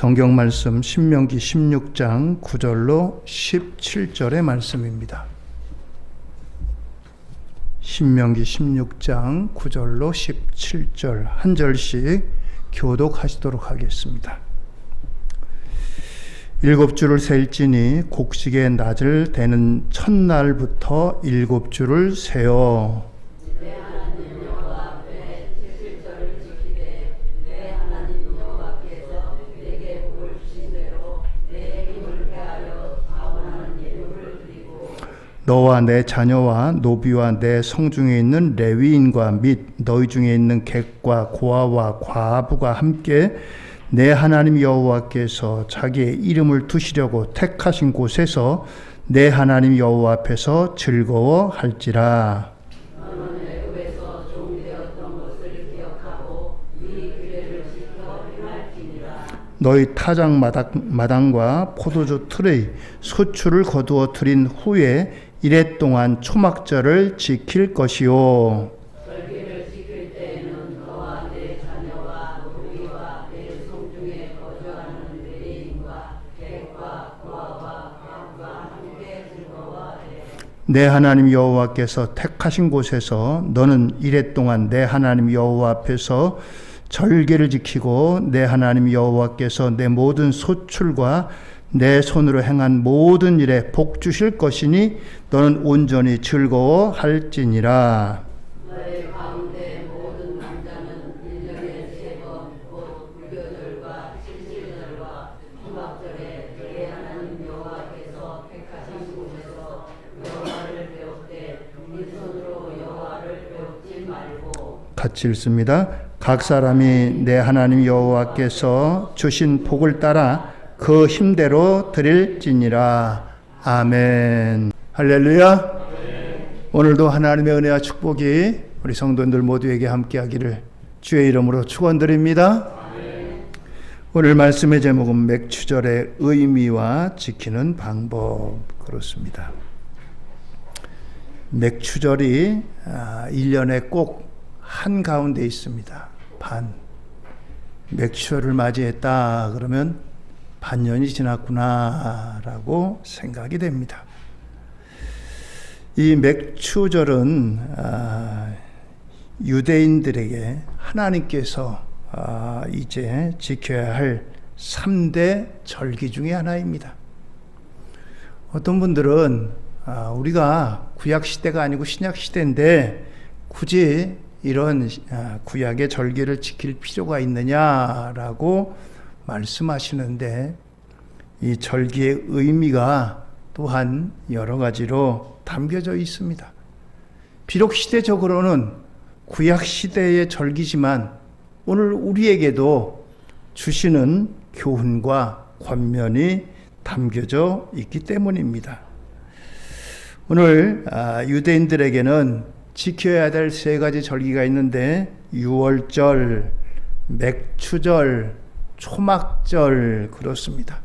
성경 말씀 신명기 16장 9절로 17절의 말씀입니다. 신명기 16장 9절로 17절 한 절씩 교독하시도록 하겠습니다. 7주를 셀지니 곡식의 낮을 대는 첫날부터 7주를 세어 너와 내 자녀와 노비와 내 성중에 있는 레위인과 및 너희 중에 있는 객과 고아와 과부가 함께 내 하나님 여호와께서 자기의 이름을 두시려고 택하신 곳에서 내 하나님 여호와 앞에서 즐거워할지라. 너는 애굽에서 종되었던 것을 기억하고 이 규례를 지켜 행할지니라. 너희 타작 마당과 포도주 틀의 소출을 거두어 들인 후에 이래 동안 초막절을 지킬 것이요. 절기를 지킬 때에는 너와 내 자녀와 노비와 내 성중에 거주하는 레위인과 객과 고아와 과부가 함께 즐거워하되 내 하나님 여호와께서 택하신 곳에서 너는 이래 동안 내 하나님 여호와 앞에서 절기를 지키고 내 하나님 여호와께서 내 모든 소출과 내 손으로 행한 모든 일에 복 주실 것이니 너는 온전히 즐거워할지니라. 너의 가운데 모든 남자는 1년에 3번 곧 불교절과 칠칠절과 초막절에 내 하나님 여호와께서 택하신 곳에서 여호와를 배울 때 네 손으로 여호와를 배우지 말고. 같이 읽습니다. 각 사람이 내 하나님 여호와께서 주신 복을 따라 그 힘대로 드릴지니라. 아멘. 할렐루야. 오늘도 하나님의 은혜와 축복이 우리 성도님들 모두에게 함께하기를 주의 이름으로 축원드립니다. 오늘 말씀의 제목은 맥추절의 의미와 지키는 방법. 그렇습니다. 맥추절이 1년에 꼭 한가운데 있습니다. 맥추절을 맞이했다 그러면 반년이 지났구나 라고 생각이 됩니다. 이 맥추절은 유대인들에게 하나님께서 이제 지켜야 할 3대 절기 중에 하나입니다. 어떤 분들은 우리가 구약시대가 아니고 신약시대인데 굳이 이런 구약의 절기를 지킬 필요가 있느냐라고 말씀하시는데 이 절기의 의미가 또한 여러 가지로 담겨져 있습니다. 비록 시대적으로는 구약 시대의 절기지만 오늘 우리에게도 주시는 교훈과 권면이 담겨져 있기 때문입니다. 오늘 유대인들에게는 지켜야 될 3가지 절기가 있는데 유월절, 맥추절, 초막절 그렇습니다.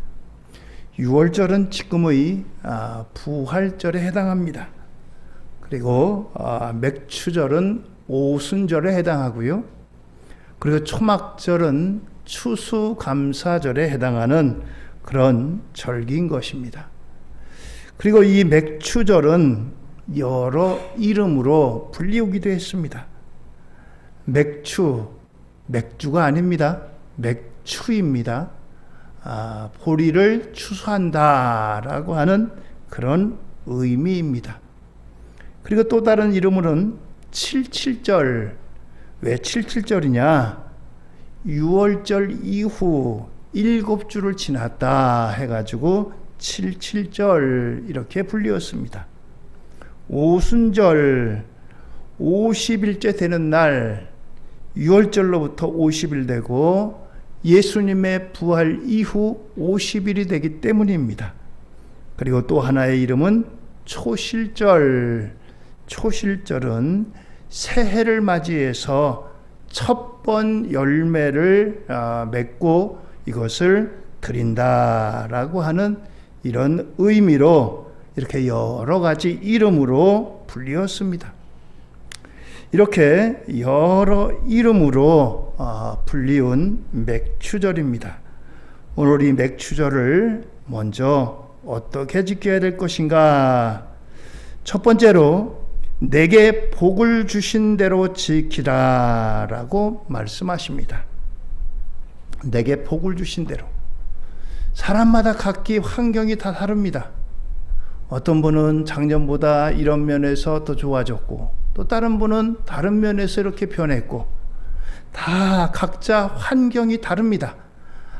유월절은 지금의 부활절에 해당합니다. 그리고 맥추절은 오순절에 해당하고요. 그리고 초막절은 추수감사절에 해당하는 그런 절기인 것입니다. 그리고 이 맥추절은 여러 이름으로 불리우기도 했습니다. 맥주가 아닙니다. 맥추입니다. 보리를 추수한다라고 하는 그런 의미입니다. 그리고 또 다른 이름으로는 칠칠절. 왜 칠칠절이냐? 6월절 이후 7주를 지났다 해가지고 칠칠절 이렇게 불리웠습니다. 오순절 50일째 되는 날 6월절로부터 50일 되고 예수님의 부활 이후 50일이 되기 때문입니다. 그리고 또 하나의 이름은 초실절. 초실절은 새해를 맞이해서 첫 번 열매를 맺고 이것을 드린다라고 하는 이런 의미로 이렇게 여러 가지 이름으로 불리었습니다. 이렇게 여러 이름으로 불리운 맥추절입니다. 오늘 이 맥추절을 먼저 어떻게 지켜야 될 것인가? 첫 번째로 내게 복을 주신 대로 지키라 라고 말씀하십니다. 내게 복을 주신 대로. 사람마다 각기 환경이 다 다릅니다. 어떤 분은 작년보다 이런 면에서 더 좋아졌고, 또 다른 분은 다른 면에서 이렇게 변했고, 다 각자 환경이 다릅니다.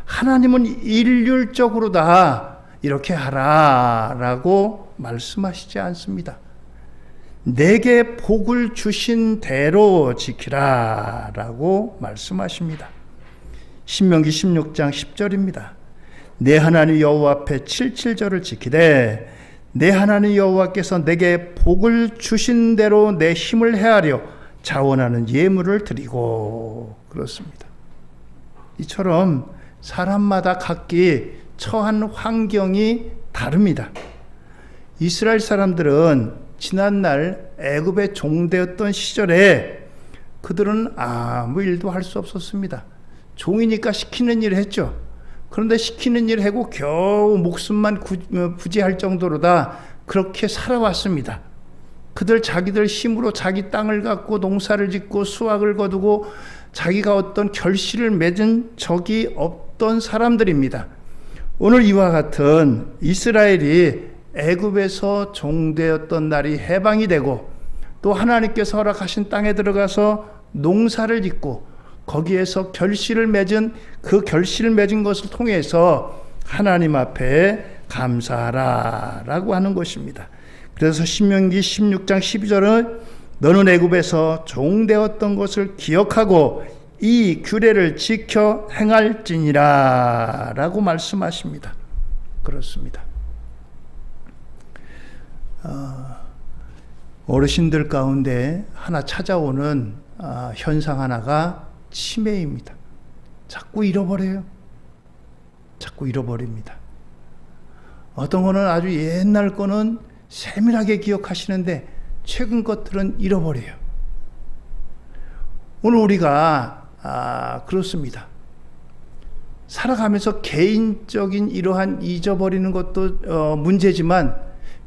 하나님은 일률적으로 다 이렇게 하라 라고 말씀하시지 않습니다. 내게 복을 주신 대로 지키라 라고 말씀하십니다. 신명기 16장 10절입니다. 내 하나님 여호와 앞에 77절을 지키되 내 하나님 여호와께서 내게 복을 주신 대로 내 힘을 헤아려 자원하는 예물을 드리고. 그렇습니다. 이처럼 사람마다 각기 처한 환경이 다릅니다. 이스라엘 사람들은 지난날 애굽의 종되었던 시절에 그들은 아무 일도 할 수 없었습니다. 종이니까 시키는 일을 했죠. 그런데 시키는 일을 하고 겨우 목숨만 부지할 정도로 다 그렇게 살아왔습니다. 그들 자기들 힘으로 자기 땅을 갖고 농사를 짓고 수확을 거두고 자기가 어떤 결실을 맺은 적이 없던 사람들입니다. 오늘 이와 같은 이스라엘이 애굽에서 종되었던 날이 해방이 되고 또 하나님께서 허락하신 땅에 들어가서 농사를 짓고 거기에서 결실을 맺은 그 결실을 맺은 것을 통해서 하나님 앞에 감사하라 라고 하는 것입니다. 그래서 신명기 16장 12절은 너는 애굽에서 종되었던 것을 기억하고 이 규례를 지켜 행할지니라 라고 말씀하십니다. 그렇습니다. 어르신들 가운데 하나 찾아오는 현상 하나가 치매입니다. 자꾸 잃어버려요. 자꾸 잃어버립니다. 어떤 거는 아주 옛날 거는 세밀하게 기억하시는데 최근 것들은 잃어버려요. 오늘 우리가 그렇습니다. 살아가면서 개인적인 이러한 잊어버리는 것도 문제지만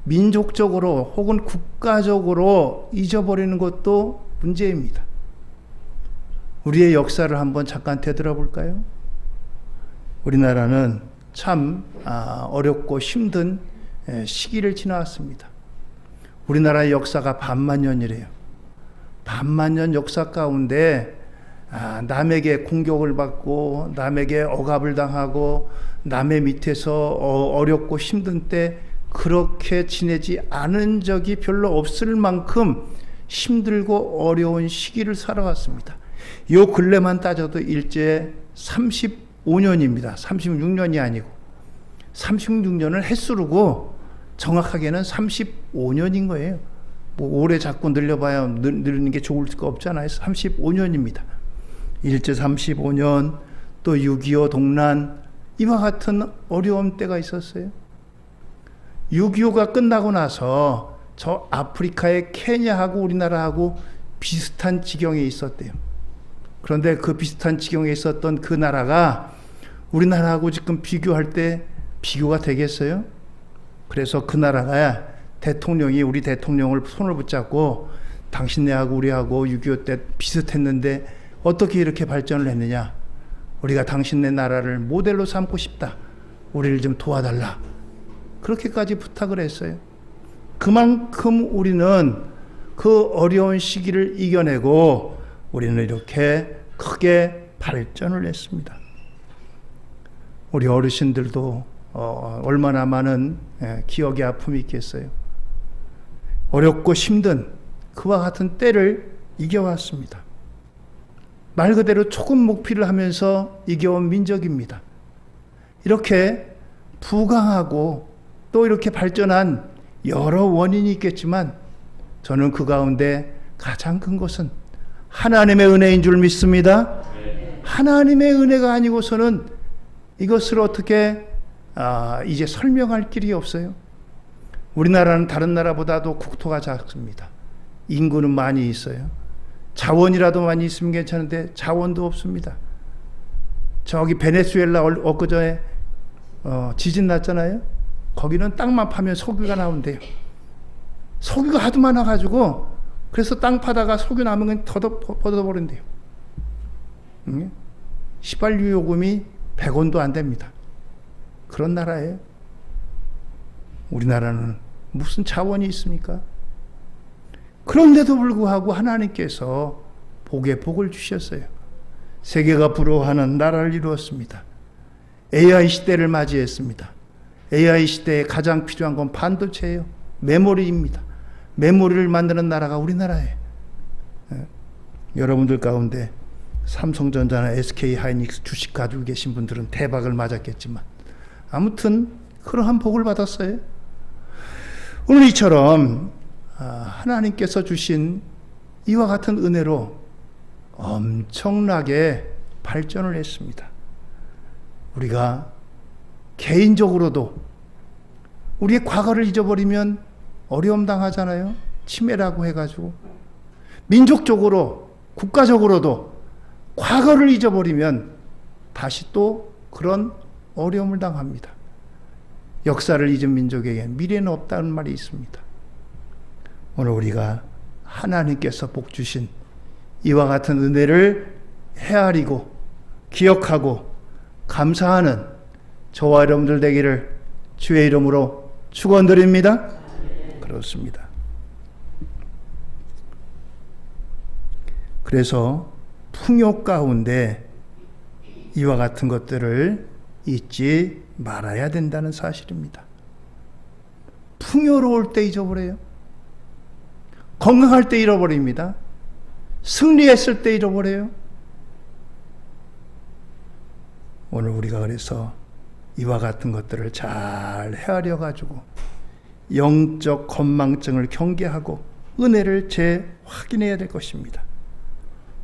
민족적으로 혹은 국가적으로 잊어버리는 것도 문제입니다. 우리의 역사를 한번 잠깐 되돌아볼까요? 우리나라는 참 어렵고 힘든 시기를 지나왔습니다. 우리나라의 역사가 반만년이래요. 반만년 역사 가운데 남에게 공격을 받고 남에게 억압을 당하고 남의 밑에서 어렵고 힘든 때 그렇게 지내지 않은 적이 별로 없을 만큼 힘들고 어려운 시기를 살아왔습니다. 요 근래만 따져도 일제 35년입니다. 36년이 아니고 36년을 햇수르고 정확하게는 35년인 거예요. 뭐 올해 자꾸 늘려봐야 늘리는 게 좋을 수가 없잖아요. 35년입니다. 일제 35년, 또 6.25 동란, 이와 같은 어려운 때가 있었어요. 6.25가 끝나고 나서 저 아프리카의 케냐하고 우리나라하고 비슷한 지경에 있었대요. 그런데 그 비슷한 지경에 있었던 그 나라가 우리나라하고 지금 비교할 때 비교가 되겠어요? 그래서 그 나라가 대통령이 우리 대통령을 손을 붙잡고 당신네하고 우리하고 6.25 때 비슷했는데 어떻게 이렇게 발전을 했느냐? 우리가 당신네 나라를 모델로 삼고 싶다. 우리를 좀 도와달라. 그렇게까지 부탁을 했어요. 그만큼 우리는 그 어려운 시기를 이겨내고 우리는 이렇게 크게 발전을 했습니다. 우리 어르신들도 얼마나 많은 기억의 아픔이 있겠어요. 어렵고 힘든 그와 같은 때를 이겨왔습니다. 말 그대로 초급 목피를 하면서 이겨온 민족입니다. 이렇게 부강하고 또 이렇게 발전한 여러 원인이 있겠지만 저는 그 가운데 가장 큰 것은 하나님의 은혜인 줄 믿습니다. 하나님의 은혜가 아니고서는 이것을 어떻게 이제 설명할 길이 없어요. 우리나라는 다른 나라보다도 국토가 작습니다. 인구는 많이 있어요. 자원이라도 많이 있으면 괜찮은데 자원도 없습니다. 저기 베네수엘라 엊그전에 지진 났잖아요. 거기는 땅만 파면 석유가 나온대요. 석유가 하도 많아가지고 그래서 땅 파다가 석유 남은 건 걷어버린대요. 휘발유 요금이 100원도 안 됩니다. 그런 나라예요. 우리나라는 무슨 자원이 있습니까? 그런데도 불구하고 하나님께서 복에 복을 주셨어요. 세계가 부러워하는 나라를 이루었습니다. AI 시대를 맞이했습니다. AI 시대에 가장 필요한 건 반도체예요. 메모리입니다. 메모리를 만드는 나라가 우리나라예요. 여러분들 가운데 삼성전자나 SK하이닉스 주식 가지고 계신 분들은 대박을 맞았겠지만 아무튼 그러한 복을 받았어요. 오늘 이처럼 하나님께서 주신 이와 같은 은혜로 엄청나게 발전을 했습니다. 우리가 개인적으로도 우리의 과거를 잊어버리면 어려움 당하잖아요. 치매라고 해가지고. 민족적으로, 국가적으로도 과거를 잊어버리면 다시 또 그런 어려움을 당합니다. 역사를 잊은 민족에게 미래는 없다는 말이 있습니다. 오늘 우리가 하나님께서 복 주신 이와 같은 은혜를 헤아리고 기억하고 감사하는 저와 여러분들 되기를 주의 이름으로 축원드립니다. 그렇습니다. 그래서 풍요 가운데 이와 같은 것들을 잊지 말아야 된다는 사실입니다. 풍요로울 때 잊어버려요. 건강할 때 잃어버립니다. 승리했을 때 잃어버려요. 오늘 우리가 그래서 이와 같은 것들을 잘 헤아려 가지고 영적 건망증을 경계하고 은혜를 재확인해야 될 것입니다.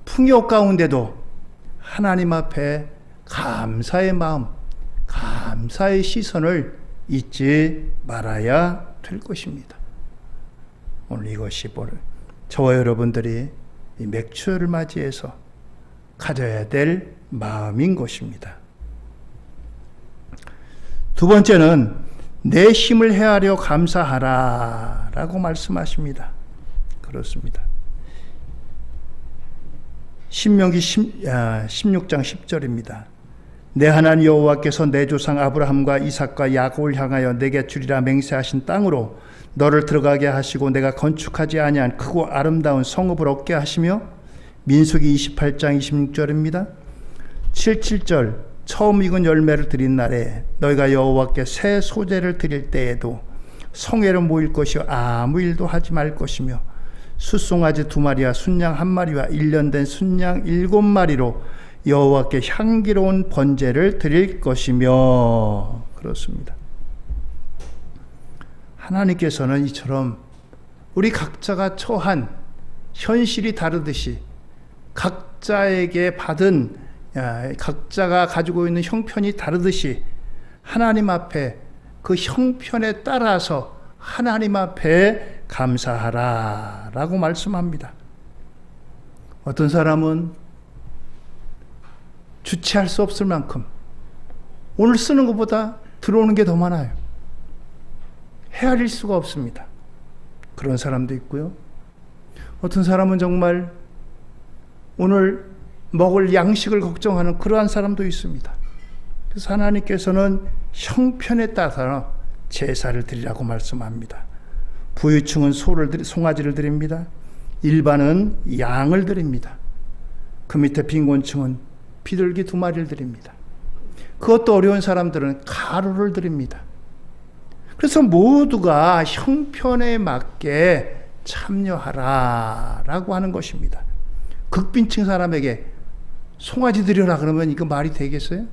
풍요 가운데도 하나님 앞에 감사의 마음, 감사의 시선을 잊지 말아야 될 것입니다. 오늘 이것이 저와 여러분들이 이 맥주를 맞이해서 가져야 될 마음인 것입니다. 두 번째는 내 힘을 헤아려 감사하라 라고 말씀하십니다. 그렇습니다. 신명기 16장 10절입니다. 내 하나님 여호와께서 내 조상 아브라함과 이삭과 야곱을 향하여 내게 주리라 맹세하신 땅으로 너를 들어가게 하시고 내가 건축하지 아니한 크고 아름다운 성읍을 얻게 하시며 민수기 28장 26절입니다. 77절 처음 익은 열매를 드린 날에 너희가 여호와께 새 소재를 드릴 때에도 성회로 모일 것이 아무 일도 하지 말 것이며 숫송아지 2마리와 순양 1마리와 1년 된 순양 7마리로 여호와께 향기로운 번제를 드릴 것이며 그렇습니다. 하나님께서는 이처럼 우리 각자가 처한 현실이 다르듯이 각자에게 받은 각자가 가지고 있는 형편이 다르듯이 하나님 앞에 그 형편에 따라서 하나님 앞에 감사하라 라고 말씀합니다. 어떤 사람은 주체할 수 없을 만큼 오늘 쓰는 것보다 들어오는 게 더 많아요. 헤아릴 수가 없습니다. 그런 사람도 있고요. 어떤 사람은 정말 오늘 먹을 양식을 걱정하는 그러한 사람도 있습니다. 그래서 하나님께서는 형편에 따라서 제사를 드리라고 말씀합니다. 부유층은 송아지를 드립니다. 일반은 양을 드립니다. 그 밑에 빈곤층은 비둘기 2마리를 드립니다. 그것도 어려운 사람들은 가루를 드립니다. 그래서 모두가 형편에 맞게 참여하라라고 하는 것입니다. 극빈층 사람에게 송아지 드려라 그러면 이거 말이 되겠어요?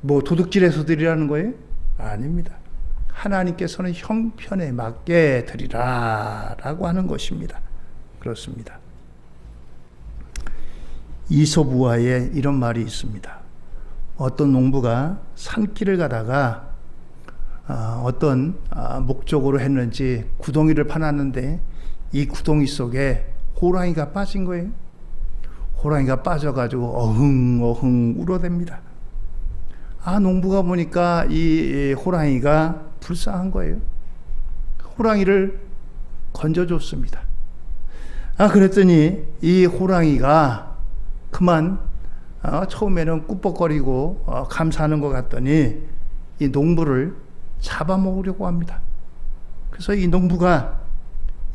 뭐 도둑질해서 드리라는 거예요? 아닙니다. 하나님께서는 형편에 맞게 드리라라고 하는 것입니다. 그렇습니다. 이솝우화에 이런 말이 있습니다. 어떤 농부가 산길을 가다가 어떤 목적으로 했는지 구덩이를 파놨는데 이 구덩이 속에 호랑이가 빠진 거예요. 호랑이가 빠져가지고 어흥어흥 울어댑니다. 농부가 보니까 이 호랑이가 불쌍한 거예요. 호랑이를 건져줬습니다. 그랬더니 이 호랑이가 그만 처음에는 꾸벅거리고 감사하는 것 같더니 이 농부를 잡아먹으려고 합니다. 그래서 이 농부가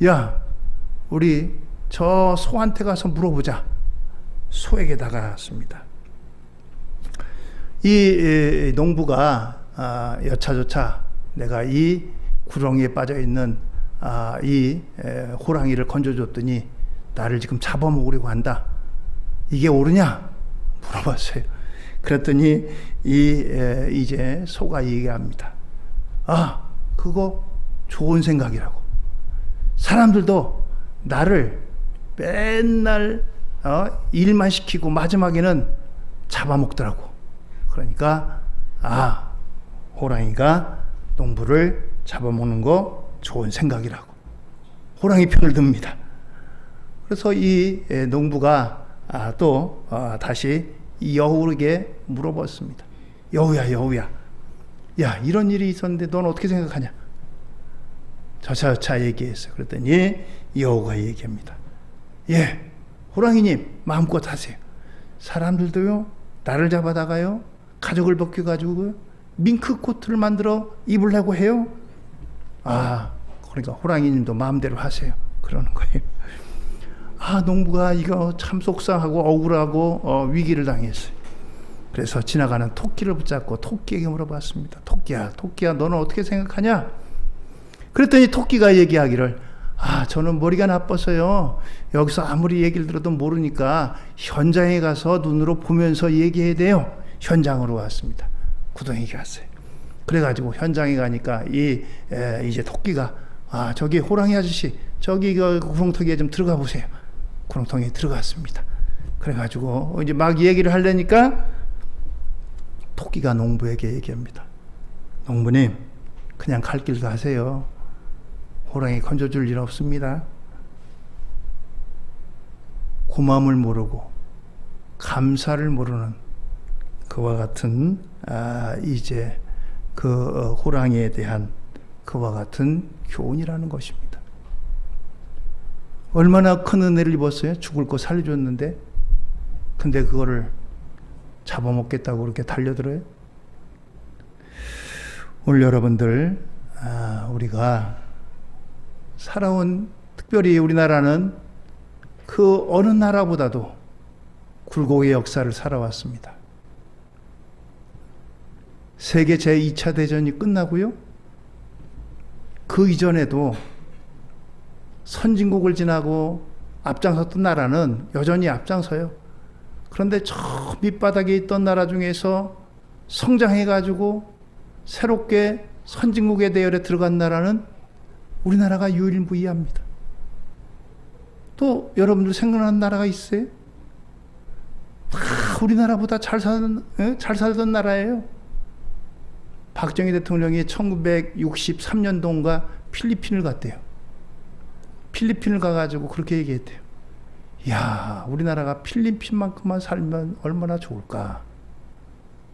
야, 우리 저 소한테 가서 물어보자. 소에게 다가갔습니다. 이 농부가 여차저차 내가 이 구렁이에 빠져있는 이 호랑이를 건져줬더니 나를 지금 잡아먹으려고 한다. 이게 옳으냐? 물어봤어요. 그랬더니 이제 소가 얘기합니다. 그거 좋은 생각이라고. 사람들도 나를 맨날 일만 시키고 마지막에는 잡아먹더라고. 그러니까 호랑이가 농부를 잡아먹는 거 좋은 생각이라고. 호랑이 편을 듭니다. 그래서 이 농부가 또 다시 여우에게 물어봤습니다. 여우야, 야, 이런 일이 있었는데 넌 어떻게 생각하냐? 저차 얘기했어요. 그랬더니 여우가 얘기합니다. 예, 호랑이님 마음껏 하세요. 사람들도요 나를 잡아다가요 가죽을 벗겨가지고 밍크 코트를 만들어 입으려고 해요. 그러니까 호랑이님도 마음대로 하세요. 그러는 거예요. 농부가 이거 참 속상하고 억울하고 위기를 당했어요. 그래서 지나가는 토끼를 붙잡고 토끼에게 물어봤습니다. 토끼야, 너는 어떻게 생각하냐? 그랬더니 토끼가 얘기하기를 저는 머리가 나빠서요. 여기서 아무리 얘기를 들어도 모르니까 현장에 가서 눈으로 보면서 얘기해야 돼요. 현장으로 왔습니다. 구덩이에 갔어요. 그래가지고 현장에 가니까 이제 토끼가 저기 호랑이 아저씨 저기 구렁텅이에 좀 들어가 보세요. 구렁텅이에 들어갔습니다. 그래가지고 이제 막 얘기를 하려니까 토끼가 농부에게 얘기합니다. 농부님, 그냥 갈 길 가세요. 호랑이 건져줄 일 없습니다. 고마움을 모르고 감사를 모르는 그와 같은 이제 그 호랑이에 대한 그와 같은 교훈이라는 것입니다. 얼마나 큰 은혜를 입었어요. 죽을 거 살려줬는데 근데 그거를 잡아먹겠다고 그렇게 달려들어요. 오늘 여러분들 우리가 살아온, 특별히 우리나라는 그 어느 나라보다도 굴곡의 역사를 살아왔습니다. 세계 제2차 대전이 끝나고요. 그 이전에도 선진국을 지나고 앞장섰던 나라는 여전히 앞장서요. 그런데 저 밑바닥에 있던 나라 중에서 성장해가지고 새롭게 선진국의 대열에 들어간 나라는 우리나라가 유일무이합니다. 또 여러분들 생각나는 나라가 있어요? 우리나라보다 잘 살던 나라예요. 박정희 대통령이 1963년도인가 필리핀을 갔대요. 필리핀을 가가지고 그렇게 얘기했대요. 이야, 우리나라가 필리핀만큼만 살면 얼마나 좋을까.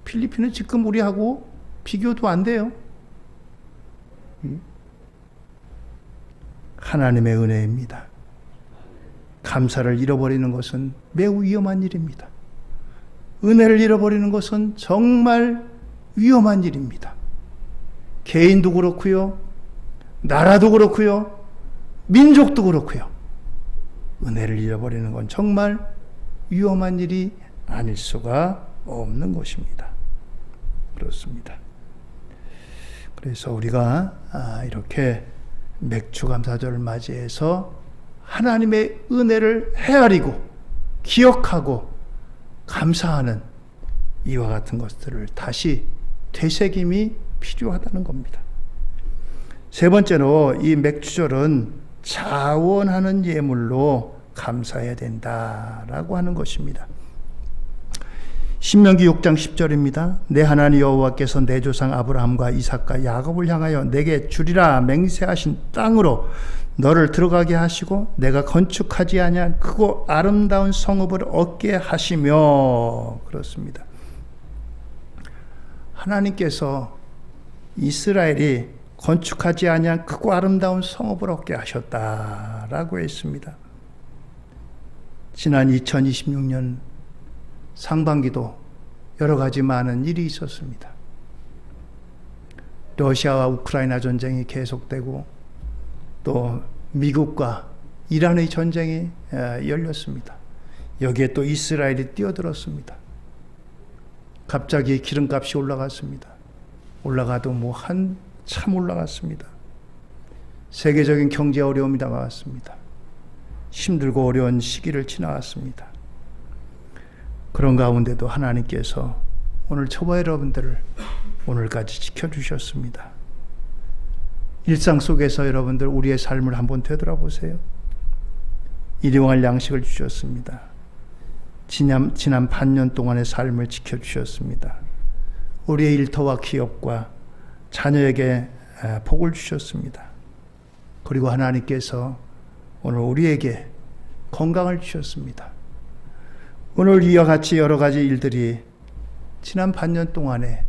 필리핀은 지금 우리하고 비교도 안 돼요. 하나님의 은혜입니다. 감사를 잃어버리는 것은 매우 위험한 일입니다. 은혜를 잃어버리는 것은 정말 위험한 일입니다. 개인도 그렇고요, 나라도 그렇고요, 민족도 그렇고요. 은혜를 잃어버리는 건 정말 위험한 일이 아닐 수가 없는 것입니다. 그렇습니다. 그래서 우리가 이렇게 맥주감사절을 맞이해서 하나님의 은혜를 헤아리고 기억하고 감사하는 이와 같은 것들을 다시 되새김이 필요하다는 겁니다. 세 번째로 이 맥주절은 자원하는 예물로 감사해야 된다라고 하는 것입니다. 신명기 6장 10절입니다. 내 하나님 여호와께서 내 조상 아브라함과 이삭과 야곱을 향하여 내게 주리라 맹세하신 땅으로 너를 들어가게 하시고 내가 건축하지 아니한 크고 아름다운 성읍을 얻게 하시며. 그렇습니다. 하나님께서 이스라엘이 건축하지 아니한 크고 아름다운 성읍을 얻게 하셨다라고 했습니다. 지난 2026년 상반기도 여러 가지 많은 일이 있었습니다. 러시아와 우크라이나 전쟁이 계속되고 또 미국과 이란의 전쟁이 열렸습니다. 여기에 또 이스라엘이 뛰어들었습니다. 갑자기 기름값이 올라갔습니다. 올라가도 한참 올라갔습니다. 세계적인 경제 어려움이 다가왔습니다. 힘들고 어려운 시기를 지나왔습니다. 그런 가운데도 하나님께서 오늘 저와 여러분들을 오늘까지 지켜주셨습니다. 일상 속에서 여러분들 우리의 삶을 한번 되돌아보세요. 일용할 양식을 주셨습니다. 지난 반년 동안의 삶을 지켜주셨습니다. 우리의 일터와 기업과 자녀에게 복을 주셨습니다. 그리고 하나님께서 오늘 우리에게 건강을 주셨습니다. 오늘 이와 같이 여러 가지 일들이 지난 반년 동안에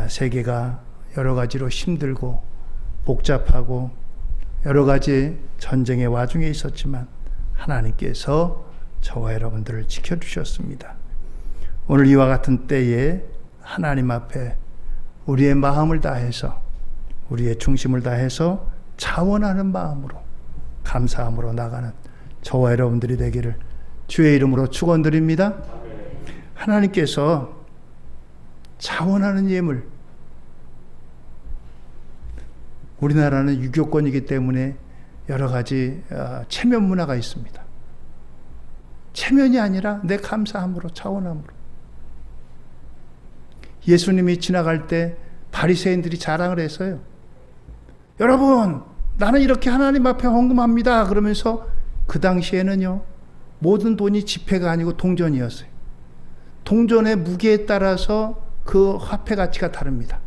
세계가 여러 가지로 힘들고 복잡하고 여러 가지 전쟁의 와중에 있었지만 하나님께서 저와 여러분들을 지켜주셨습니다. 오늘 이와 같은 때에 하나님 앞에 우리의 마음을 다해서 우리의 중심을 다해서 자원하는 마음으로 감사함으로 나가는 저와 여러분들이 되기를 주의 이름으로 축원드립니다. 하나님께서 자원하는 예물, 우리나라는 유교권이기 때문에 여러 가지 체면 문화가 있습니다. 체면이 아니라 내 감사함으로 자원함으로. 예수님이 지나갈 때 바리새인들이 자랑을 했어요. 여러분, 나는 이렇게 하나님 앞에 헌금합니다. 그러면서 그 당시에는요, 모든 돈이 지폐가 아니고 동전이었어요. 동전의 무게에 따라서 그 화폐 가치가 다릅니다.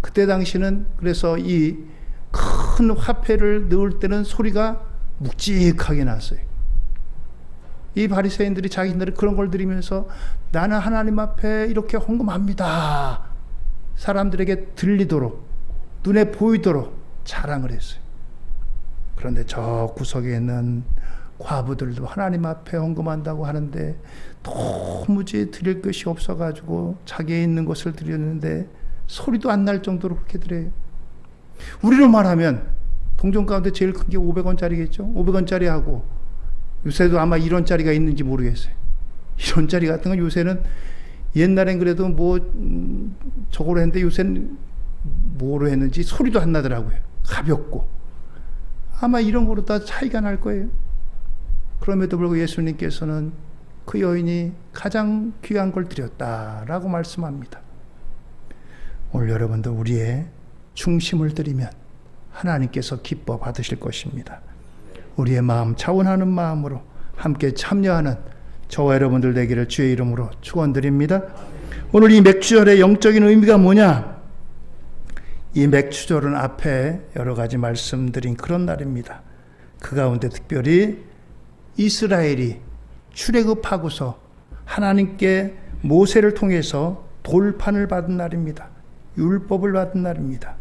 그때 당시는 그래서 이 큰 화폐를 넣을 때는 소리가 묵직하게 났어요. 이 바리새인들이 자기들이 그런 걸 드리면서 나는 하나님 앞에 이렇게 헌금합니다. 사람들에게 들리도록 눈에 보이도록 자랑을 했어요. 그런데 저 구석에 있는 과부들도 하나님 앞에 헌금한다고 하는데 도무지 드릴 것이 없어가지고 자기에 있는 것을 드렸는데 소리도 안 날 정도로 그렇게 드려요. 우리로 말하면 동전 가운데 제일 큰 게 500원짜리겠죠. 500원짜리하고 요새도 아마 1원짜리가 있는지 모르겠어요. 1원짜리 같은 건 요새는 옛날엔 그래도 저거로 했는데 요새는 뭐로 했는지 소리도 안 나더라고요. 가볍고. 아마 이런 거로 다 차이가 날 거예요. 그럼에도 불구하고 예수님께서는 그 여인이 가장 귀한 걸 드렸다라고 말씀합니다. 오늘 여러분도 우리의 중심을 드리면 하나님께서 기뻐 받으실 것입니다. 우리의 마음 자원하는 마음으로 함께 참여하는 저와 여러분들 되기를 주의 이름으로 축원드립니다. 오늘 이 맥주절의 영적인 의미가 뭐냐? 이 맥주절은 앞에 여러 가지 말씀드린 그런 날입니다. 그 가운데 특별히 이스라엘이 출애굽하고서 하나님께 모세를 통해서 돌판을 받은 날입니다. 율법을 받은 날입니다.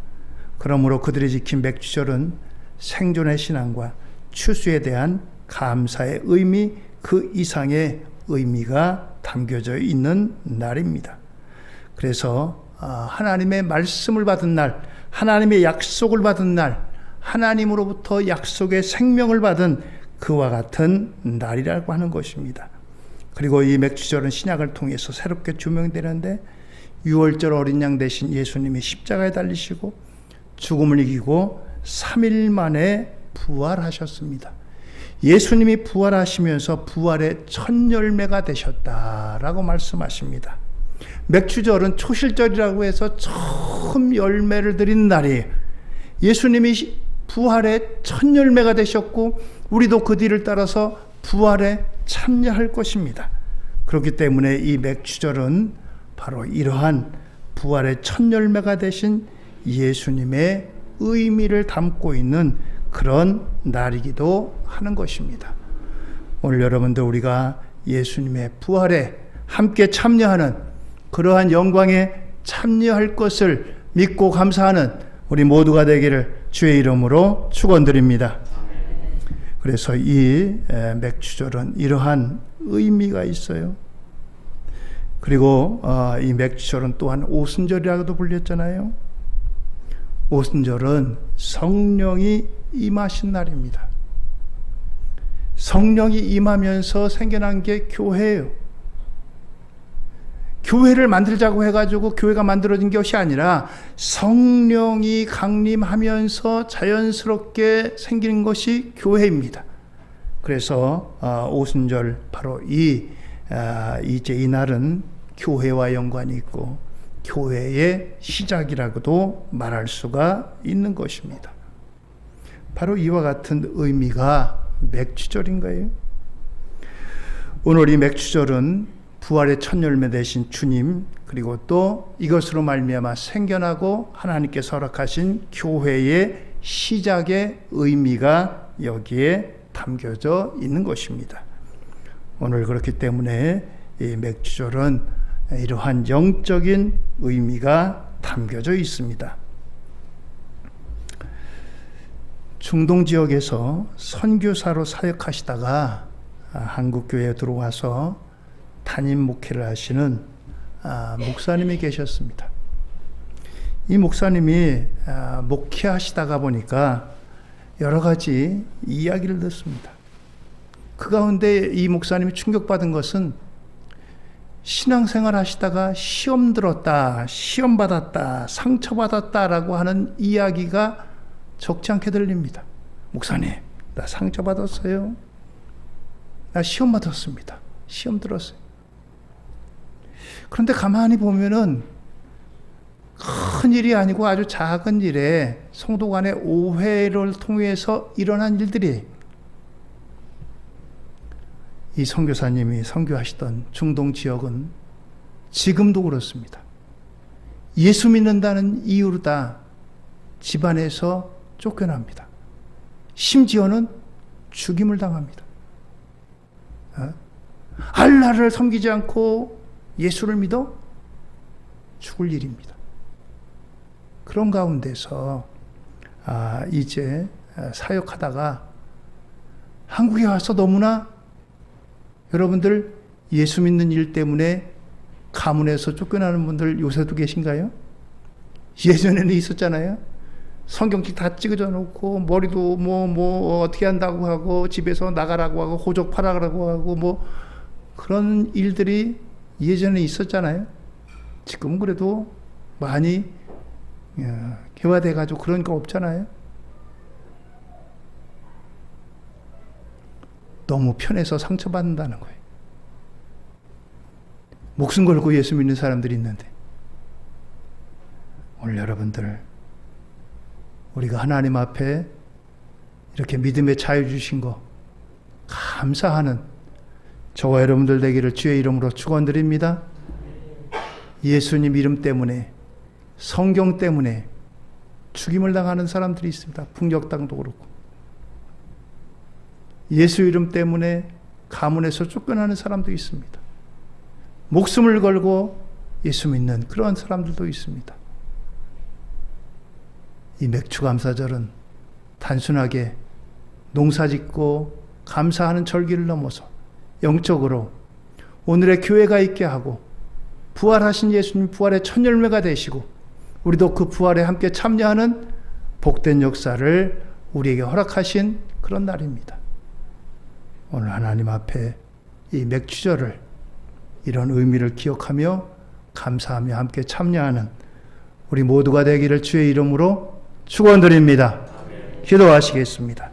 그러므로 그들이 지킨 맥주절은 생존의 신앙과 추수에 대한 감사의 의미, 그 이상의 의미가 담겨져 있는 날입니다. 그래서 하나님의 말씀을 받은 날, 하나님의 약속을 받은 날, 하나님으로부터 약속의 생명을 받은 그와 같은 날이라고 하는 것입니다. 그리고 이 맥주절은 신약을 통해서 새롭게 조명되는데 6월절 어린 양 대신 예수님이 십자가에 달리시고 죽음을 이기고 3일 만에 부활하셨습니다. 예수님이 부활하시면서 부활의 첫 열매가 되셨다라고 말씀하십니다. 맥주절은 초실절이라고 해서 처음 열매를 드린 날이에요. 예수님이 부활의 첫 열매가 되셨고 우리도 그 뒤를 따라서 부활에 참여할 것입니다. 그렇기 때문에 이 맥주절은 바로 이러한 부활의 첫 열매가 되신 예수님의 의미를 담고 있는 그런 날이기도 하는 것입니다. 오늘 여러분들 우리가 예수님의 부활에 함께 참여하는 그러한 영광의 참여할 것을 믿고 감사하는 우리 모두가 되기를 주의 이름으로 축원드립니다. 그래서 이 맥주절은 이러한 의미가 있어요. 그리고 이 맥주절은 또한 오순절이라고도 불렸잖아요. 오순절은 성령이 임하신 날입니다. 성령이 임하면서 생겨난 게 교회예요. 교회를 만들자고 해가지고 교회가 만들어진 것이 아니라 성령이 강림하면서 자연스럽게 생기는 것이 교회입니다. 그래서 오순절 바로 이제 이 날은 교회와 연관이 있고 교회의 시작이라고도 말할 수가 있는 것입니다. 바로 이와 같은 의미가 맥주절인 거예요. 오늘 이 맥주절은 부활의 첫 열매 되신 주님, 그리고 또 이것으로 말미암아 생겨나고 하나님께서 허락하신 교회의 시작의 의미가 여기에 담겨져 있는 것입니다. 오늘 그렇기 때문에 이 맥주절은 이러한 영적인 의미가 담겨져 있습니다. 중동 지역에서 선교사로 사역하시다가 한국교회에 들어와서 담임 목회를 하시는 목사님이 계셨습니다. 이 목사님이 목회하시다가 보니까 여러 가지 이야기를 듣습니다. 그 가운데 이 목사님이 충격받은 것은 신앙생활 하시다가 시험 들었다, 시험 받았다, 상처받았다라고 하는 이야기가 적지 않게 들립니다. 목사님, 나 상처받았어요. 나 시험 받았습니다. 시험 들었어요. 그런데 가만히 보면은 큰 일이 아니고 아주 작은 일에 성도 간의 오해를 통해서 일어난 일들이 이 선교사님이 선교하시던 중동 지역은 지금도 그렇습니다. 예수 믿는다는 이유로 다 집안에서 쫓겨납니다. 심지어는 죽임을 당합니다. 알라를 섬기지 않고 예수를 믿어 죽을 일입니다. 그런 가운데서 이제 사역하다가 한국에 와서 너무나 여러분들 예수 믿는 일 때문에 가문에서 쫓겨나는 분들 요새도 계신가요? 예전에는 있었잖아요. 성경책 다 찍어져 놓고 머리도 뭐 어떻게 한다고 하고 집에서 나가라고 하고 호적 팔아라고 하고 뭐 그런 일들이 예전에 있었잖아요. 지금은 그래도 많이 개화돼 가지고 그런 거 없잖아요. 너무 편해서 상처받는다는 거예요. 목숨 걸고 예수 믿는 사람들이 있는데 오늘 여러분들 우리가 하나님 앞에 이렇게 믿음의 자유 주신 거 감사하는 저와 여러분들 되기를 주의 이름으로 축원드립니다. 예수님 이름 때문에 성경 때문에 죽임을 당하는 사람들이 있습니다. 풍력당도 그렇고 예수 이름 때문에 가문에서 쫓겨나는 사람도 있습니다. 목숨을 걸고 예수 믿는 그런 사람들도 있습니다. 이 맥주감사절은 단순하게 농사짓고 감사하는 절기를 넘어서 영적으로 오늘의 교회가 있게 하고 부활하신 예수님 부활의 첫 열매가 되시고 우리도 그 부활에 함께 참여하는 복된 역사를 우리에게 허락하신 그런 날입니다. 오늘 하나님 앞에 이 맥주절을 이런 의미를 기억하며 감사하며 함께 참여하는 우리 모두가 되기를 주의 이름으로 축원드립니다. 기도하시겠습니다.